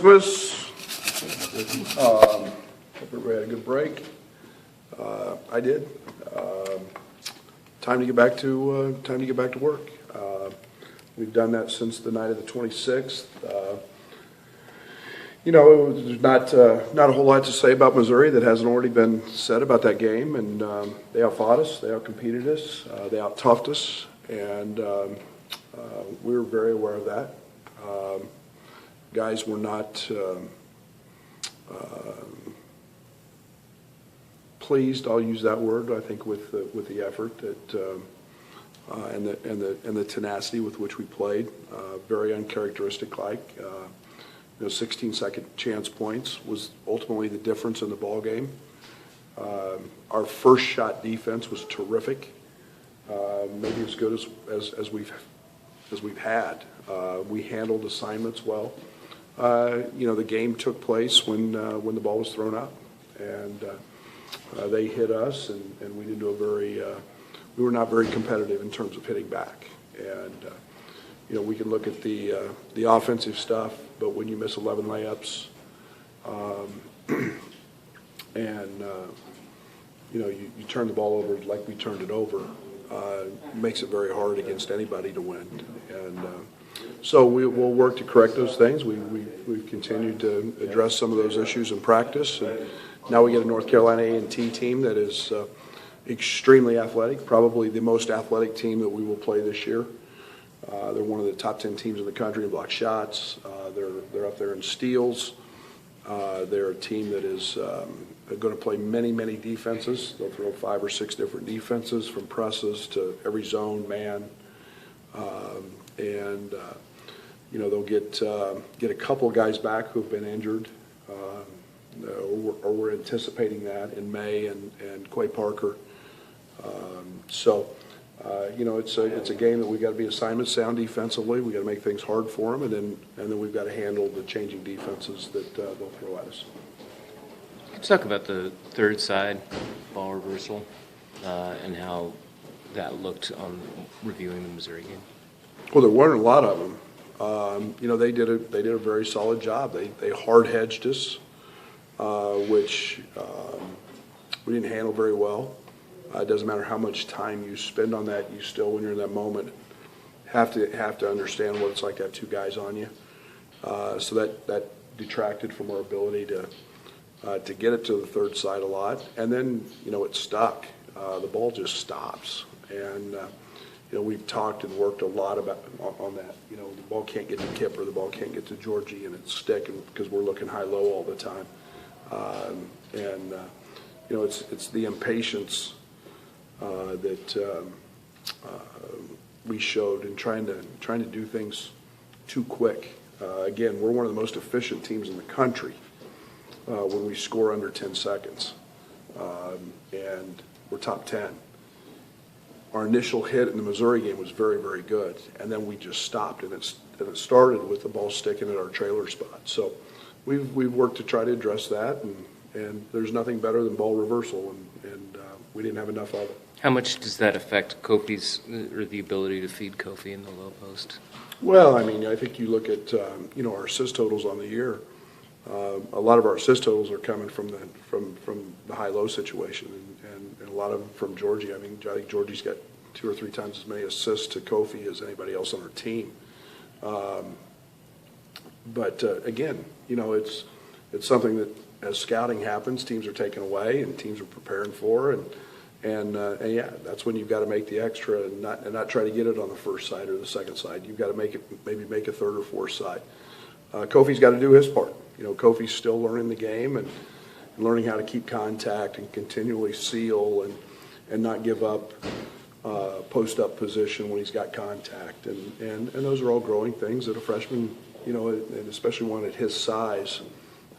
Christmas. Hope everybody had a good break. I did. Time to get back to work. We've done that since the night of the 26th. There's not a whole lot to say about Missouri that hasn't already been said about that game. And they outfought us, they outcompeted us, they out-toughed us, and we were very aware of that. Guys were not pleased. I'll use that word. I think with the effort that and the tenacity with which we played, very uncharacteristic-like. 16-second chance points was ultimately the difference in the ball game. Our first shot defense was terrific, maybe as good as we've had. We handled assignments well. The game took place when the ball was thrown up, and they hit us, and we didn't do we were not very competitive in terms of hitting back. And we can look at the offensive stuff, but when you miss 11 layups, and you turn the ball over like we turned it over, makes it very hard against anybody to win. And so we'll work to correct those things. We've continued to address some of those issues in practice. And now we get a North Carolina A&T team that is extremely athletic, probably the most athletic team that we will play this year. They're one of the top 10 teams in the country in block shots. They're up there in steals. They're a team that is going to play many defenses. They'll throw 5 or 6 different defenses, from presses to every zone, man. They'll get a couple of guys back who've been injured, or we're anticipating that in May and Quay Parker. It's a game that we got to be assignment sound defensively. We got to make things hard for them, and then we've got to handle the changing defenses that they'll throw at us. Let's talk about the third side ball reversal and how that looked on reviewing the Missouri game. Well, there weren't a lot of them. They did a very solid job. They hard hedged us, which we didn't handle very well. It doesn't matter how much time you spend on that, you still, when you're in that moment, have to understand what it's like to have 2 guys on you. So that detracted from our ability to get it to the third side a lot. And then it stuck. The ball just stops. And we've talked and worked a lot on that. The ball can't get to Kipper, the ball can't get to Georgie, and it's sticking because we're looking high-low all the time. It's the impatience that we showed in trying to do things too quick. Again, we're one of the most efficient teams in the country when we score under 10 seconds, and we're top 10. Our initial hit in the Missouri game was very good, and then we just stopped, and it started with the ball sticking at our trailer spot. So we've worked to try to address that, and there's nothing better than ball reversal, and we didn't have enough of it. How much does that affect Kofi's, or the ability to feed Kofi in the low post? Well, I think you look at our assist totals on the year. A lot of our assist totals are coming from the high-low situation, and a lot of them from Georgie. I think Georgie's got 2 or 3 times as many assists to Kofi as anybody else on our team. But again, it's something that as scouting happens, teams are taken away and teams are preparing for, and that's when you've got to make the extra and not try to get it on the first side or the second side. You've got to make a third or fourth side. Kofi's got to do his part. Kofi's still learning the game and learning how to keep contact and continually seal and not give up post-up position when he's got contact. And those are all growing things that a freshman, and especially one at his size,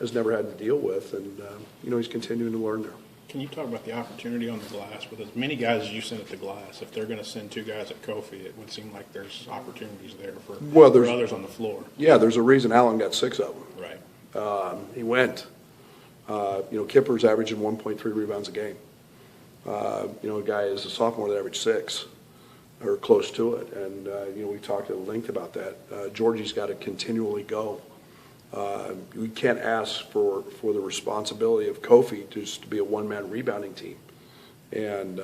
has never had to deal with. And, he's continuing to learn there. Can you talk about the opportunity on the glass? With as many guys as you send at the glass, if they're going to send 2 guys at Kofi, it would seem like there's opportunities there for others on the floor. Yeah, there's a reason Allen got 6 of them. Right. He went. Kipper's averaging 1.3 rebounds a game. A guy is a sophomore that averaged 6 or close to it. And, we talked at length about that. Georgie's got to continually go. We can't ask for the responsibility of Kofi just to be a one-man rebounding team. And,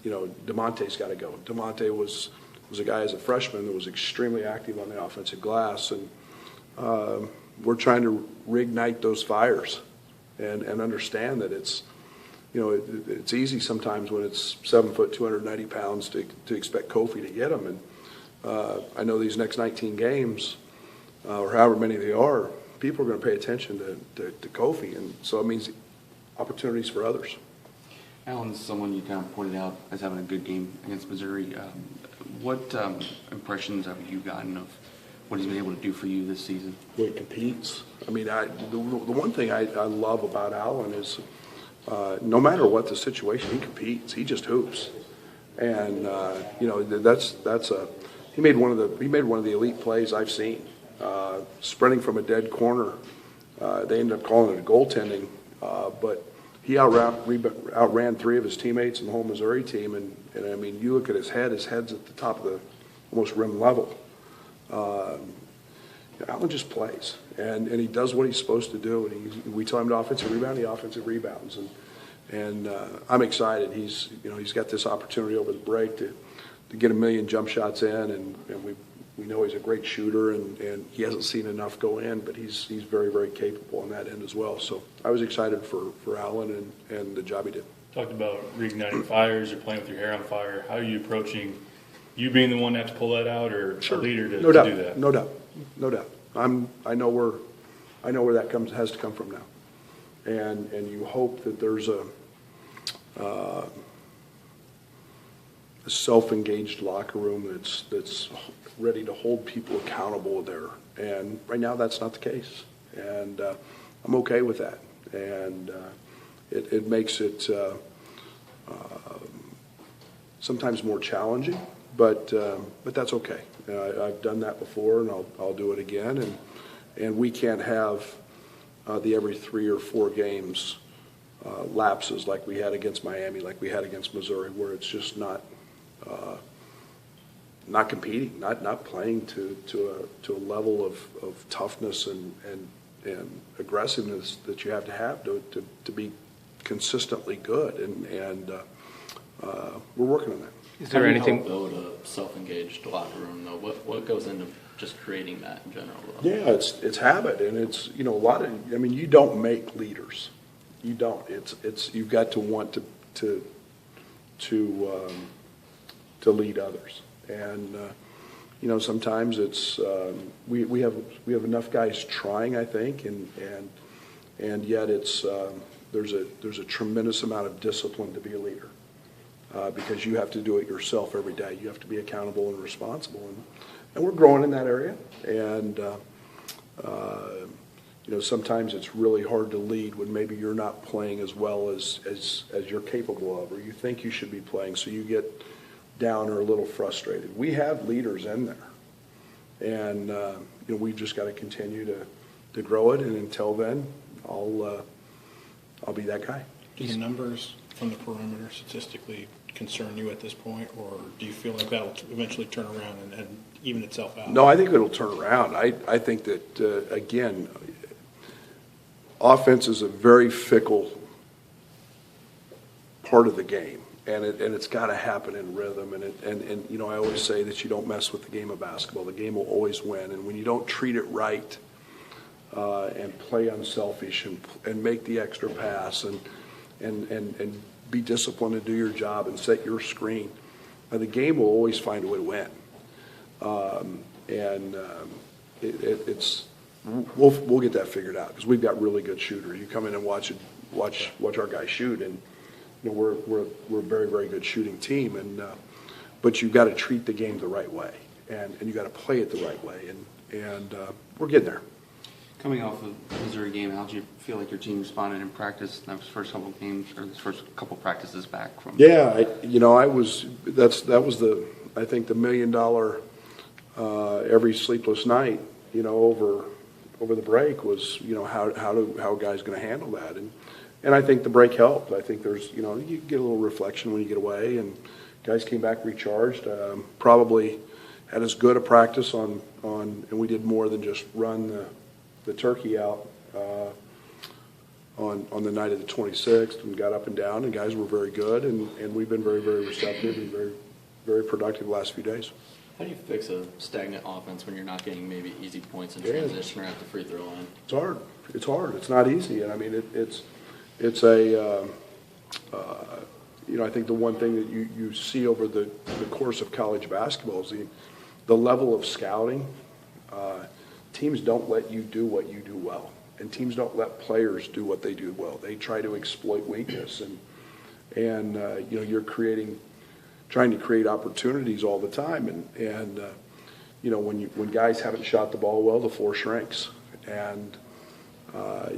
DeMonte's got to go. DeMonte was a guy as a freshman that was extremely active on the offensive glass, and we're trying to reignite those fires and understand that it's easy sometimes when it's 7 foot, 290 pounds to expect Kofi to get them. And I know these next 19 games, or however many they are, people are going to pay attention to Kofi, and so it means opportunities for others. Alan's someone you kind of pointed out as having a good game against Missouri. What impressions have you gotten of what he's been able to do for you this season? Well, he competes. I mean, the one thing I love about Alan is no matter what the situation, he competes. He just hoops, and he made one of the elite plays I've seen. Sprinting from a dead corner, they ended up calling it a goaltending, but he outran 3 of his teammates in the whole Missouri team, and I mean, you look at his head's at the top of the almost rim level. Alan just plays, and he does what he's supposed to do, and we tell him to offensive rebound, he offensive rebounds, and I'm excited. He's got this opportunity over the break to get 1 million jump shots in, and we know he's a great shooter, and he hasn't seen enough go in, but he's very, very capable on that end as well. So I was excited for Alan and the job he did. Talked about reigniting fires. You're playing with your hair on fire. How are you approaching you being the one that has to pull that out, or a leader to do that? No doubt. I know where that has to come from now, and you hope that there's a self-engaged locker room that's ready to hold people accountable there. And right now that's not the case. And I'm okay with that. And it makes it sometimes more challenging, but that's okay. I've done that before, and I'll do it again. And we can't have the every 3 or 4 games lapses like we had against Miami, like we had against Missouri, where it's just not competing, not playing to a level of toughness and aggressiveness that you have to be consistently good, and we're working on that. Is there anything? How do you help build a self-engaged locker room, though? What goes into just creating that in general? Yeah, it's habit, and it's a lot of. I mean, you don't make leaders. You don't. It's you've got to want to lead others, and sometimes it's we have enough guys trying, I think, and yet it's there's a tremendous amount of discipline to be a leader, because you have to do it yourself every day. You have to be accountable and responsible, and we're growing in that area, and sometimes it's really hard to lead when maybe you're not playing as well as you're capable of, or you think you should be playing, so you get down or a little frustrated. We have leaders in there, and we've just got to continue to grow it. And until then, I'll be that guy. Do the numbers from the perimeter statistically concern you at this point, or do you feel like that'll eventually turn around and even itself out? No, I think it'll turn around. I think that again, offense is a very fickle part of the game. And it's got to happen in rhythm. And I always say that you don't mess with the game of basketball. The game will always win. And when you don't treat it right and play unselfish and make the extra pass and be disciplined to do your job and set your screen, the game will always find a way to win. We'll get that figured out, because we've got really good shooters. You come in and watch our guys shoot, and we're a very, very good shooting team, but you've got to treat the game the right way, and you got to play it the right way, and we're getting there. Coming off of the Missouri game, how did you feel like your team responded in practice? That was first couple games, or this first couple practices back from. Yeah, that was I think the $1 million every sleepless night, over the break was, how guys going to handle that, and I think the break helped. I think there's, you get a little reflection when you get away, and guys came back recharged. Probably had as good a practice and we did more than just run the turkey out on the night of the 26th and got up and down, and guys were very good, and we've been very, very receptive and very, very productive the last few days. How do you fix a stagnant offense when you're not getting maybe easy points in Yeah. transition or at the free throw line? It's hard. It's hard. It's not easy. And I mean, it's a, I think the one thing that you see over the course of college basketball is the level of scouting. Teams don't let you do what you do well, and teams don't let players do what they do well. They try to exploit weakness, and you're trying to create opportunities all the time, and when guys haven't shot the ball well, the floor shrinks, and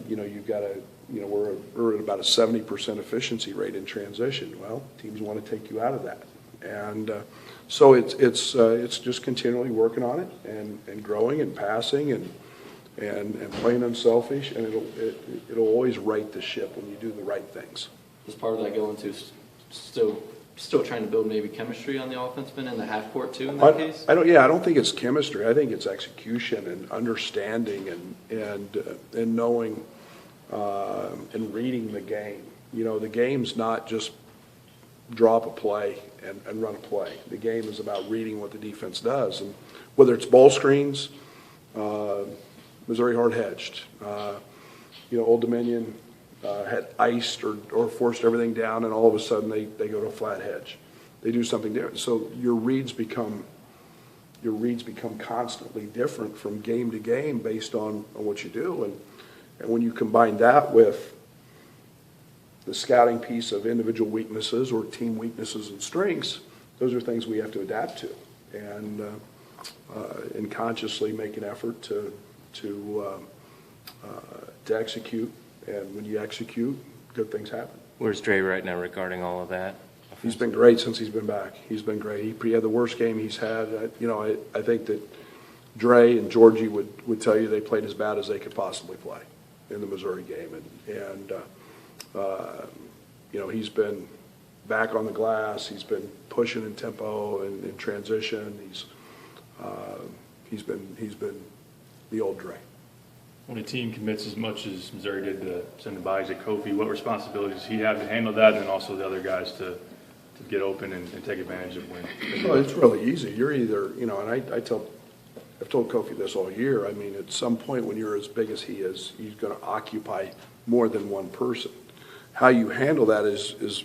you've got to, we're at about a 70% efficiency rate in transition. Well, teams want to take you out of that, and so it's just continually working on it and growing and passing and playing unselfish, and it'll always right the ship when you do the right things. Does part of that go into still trying to build maybe chemistry on the offensive end in the half court too in that case? I don't think it's chemistry. I think it's execution and understanding and knowing and reading the game. The game's not just drop a play and run a play. The game is about reading what the defense does, and whether it's ball screens, Missouri hard hedged. Old Dominion had iced or forced everything down, and all of a sudden they go to a flat hedge. They do something different. So your reads become constantly different from game to game based on what you do. And when you combine that with the scouting piece of individual weaknesses or team weaknesses and strengths, those are things we have to adapt to and consciously make an effort to execute. And when you execute, good things happen. Where's Dre right now regarding all of that? He's been great since he's been back. He's been great. He had the worst game he's had. I think that Dre and Georgie would tell you they played as bad as they could possibly play in the Missouri game. And he's been back on the glass. He's been pushing in tempo and in transition. He's been the old Dre. When a team commits as much as Missouri did to send the bodies at Kofi, what responsibilities does he have to handle that, and also the other guys to get open and take advantage of when? Well, it's really easy. You're either, and I've told Kofi this all year. I mean, at some point when you're as big as he is, he's going to occupy more than one person. How you handle that is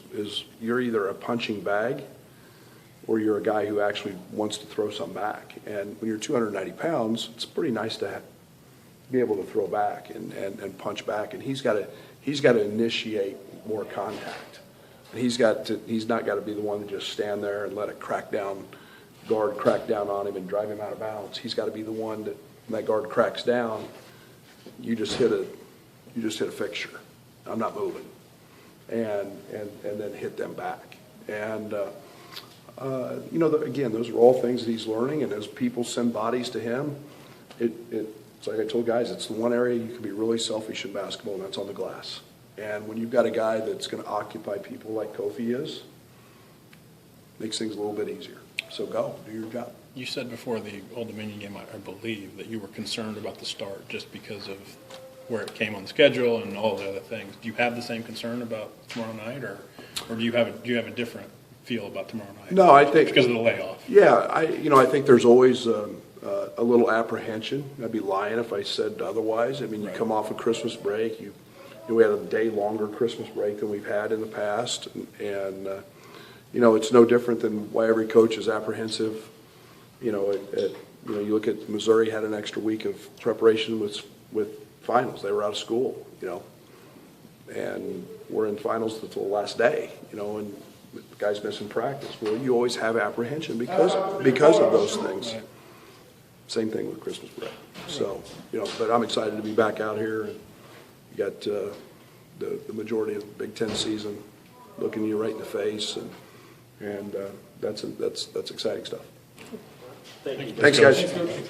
you're either a punching bag or you're a guy who actually wants to throw some back. And when you're 290 pounds, it's pretty nice to be able to throw back and punch back. And he's got to initiate more contact. And he's not got to be the one to just stand there and let it guard crack down on him and drive him out of bounds. He's got to be the one that when that guard cracks down, you just hit a fixture. I'm not moving. And then hit them back. And again, those are all things that he's learning. And as people send bodies to him, it's like I told guys, it's the one area you can be really selfish in basketball, and that's on the glass. And when you've got a guy that's going to occupy people like Kofi is, makes things a little bit easier. So go, do your job. You said before the Old Dominion game, I believe, that you were concerned about the start just because of where it came on the schedule and all the other things. Do you have the same concern about tomorrow night, or do you have a different feel about tomorrow night? No, I think because of the layoff. Yeah, I think there's always a little apprehension. I'd be lying if I said otherwise. I mean, you come off a Christmas break. We had a day longer Christmas break than we've had in the past, and it's no different than why every coach is apprehensive. You look at Missouri had an extra week of preparation with finals. They were out of school, and we're in finals until the last day, and the guys missing practice. Well, you always have apprehension because of those things. Same thing with Christmas break. So, but I'm excited to be back out here. And you got the majority of the Big Ten season looking you right in the face, and that's exciting stuff. Thank you. Thanks, guys. Thanks,